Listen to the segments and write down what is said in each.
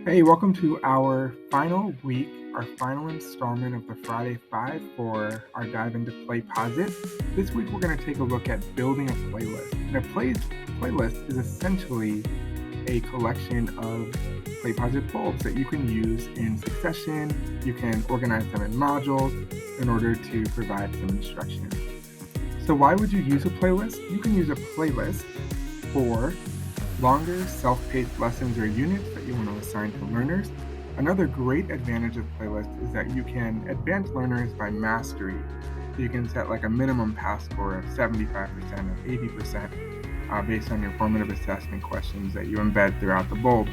Hey, welcome to our final week, our final installment of the Friday Five for our dive into PlayPosit. This week we're going to take a look at building a playlist. And playlist is essentially a collection of PlayPosit bulbs that you can use in succession. You can organize them in modules in order to provide some instruction. So why would you use a playlist? You can use a playlist for longer self-paced lessons or units that you want to assign to learners. Another great advantage of playlists is that you can advance learners by mastery. So you can set like a minimum pass score of 75% or 80% based on your formative assessment questions that you embed throughout the bulb.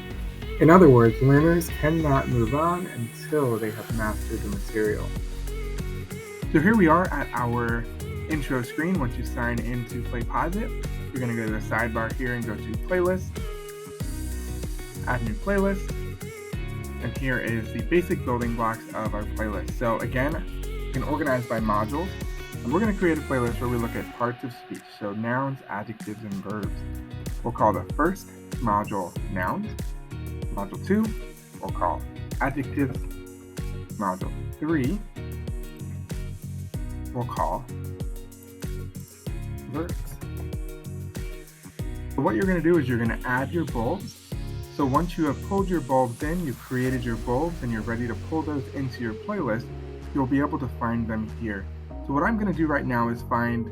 In other words, learners cannot move on until they have mastered the material. So here we are at our intro screen. Once you sign into PlayPosit, you're going to go to the sidebar here and go to Playlist, Add New Playlist, and here is the basic building blocks of our playlist. So again, you can organize by modules, and we're going to create a playlist where we look at parts of speech, so nouns, adjectives, and verbs. We'll call the first module nouns. Module 2, we'll call adjectives. Module 3, we'll call verbs. So what you're going to do is you're going to add your bulbs. So once you have pulled your bulbs in, you've created your bulbs, and you're ready to pull those into your playlist, you'll be able to find them here. So what I'm going to do right now is find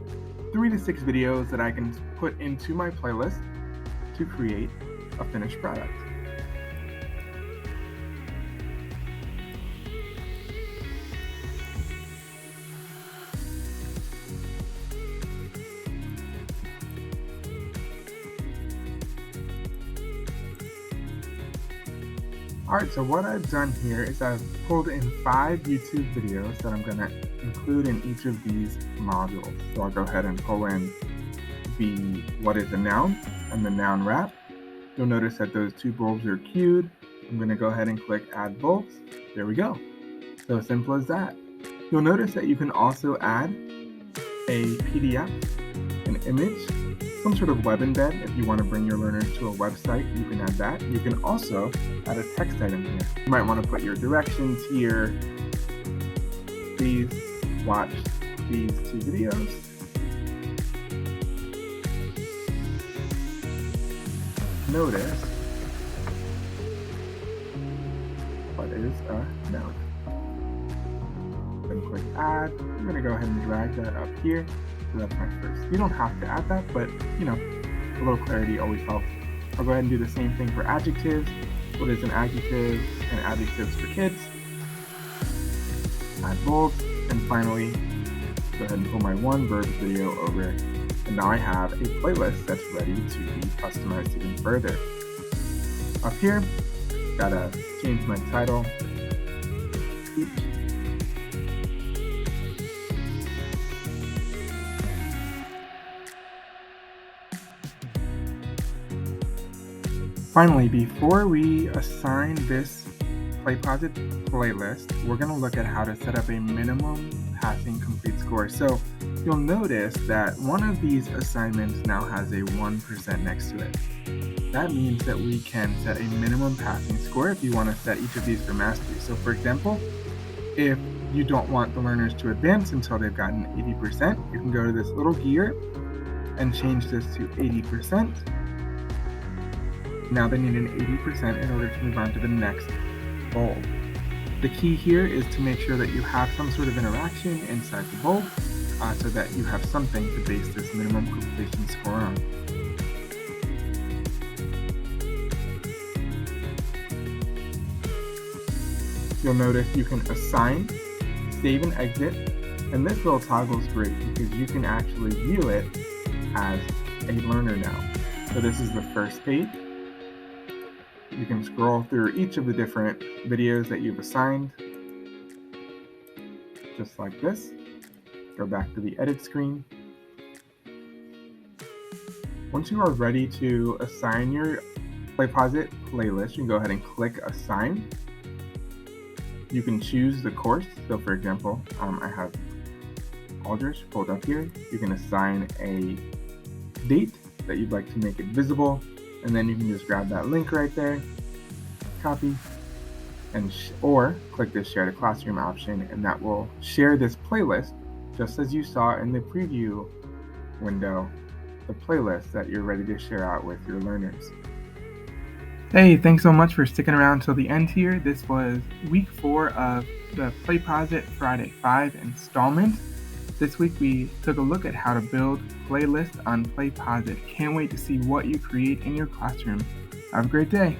3 to 6 videos that I can put into my playlist to create a finished product. Alright, so what I've done here is I've pulled in 5 YouTube videos that I'm going to include in each of these modules. So I'll go ahead and pull in the what is a noun and the noun wrap. You'll notice that those 2 bulbs are queued. I'm going to go ahead and click add bulbs. There we go. So simple as that. You'll notice that you can also add a PDF, an image, some sort of web embed. If you want to bring your learners to a website, you can add that. You can also add a text item here. You might want to put your directions here. Please watch these 2 videos. Notice what is a noun. Then click add. I'm going to go ahead and drag that up here. So that's my first. You don't have to add that, but a little clarity always helps. I'll go ahead and do the same thing for adjectives. What is an adjective and adjectives for kids? Add bulbs. And finally, go ahead and pull my one verbs video over. And now I have a playlist that's ready to be customized even further. Up here, gotta change my title. Speech. Finally, before we assign this PlayPosit playlist, we're going to look at how to set up a minimum passing complete score. So you'll notice that one of these assignments now has a 1% next to it. That means that we can set a minimum passing score if you want to set each of these for mastery. So for example, if you don't want the learners to advance until they've gotten 80%, you can go to this little gear and change this to 80%. Now they need an 80% in order to move on to the next bulb. The key here is to make sure that you have some sort of interaction inside the bulb so that you have something to base this minimum completion score on. You'll notice you can assign, save, and exit, and this little toggle is great because you can actually view it as a learner now. So this is the first page. You can scroll through each of the different videos that you've assigned, just like this. Go back to the edit screen. Once you are ready to assign your PlayPosit playlist, you can go ahead and click Assign. You can choose the course. So for example, I have Aldrich pulled up here. You can assign a date that you'd like to make it visible, and then you can just grab that link right there. copy, and or click the Share to Classroom option, and that will share this playlist just as you saw in the preview window, the playlist that you're ready to share out with your learners. Hey, thanks so much for sticking around till the end here. This was week 4 of the PlayPosit Friday 5 installment. This week we took a look at how to build playlists on PlayPosit. Can't wait to see what you create in your classroom. Have a great day.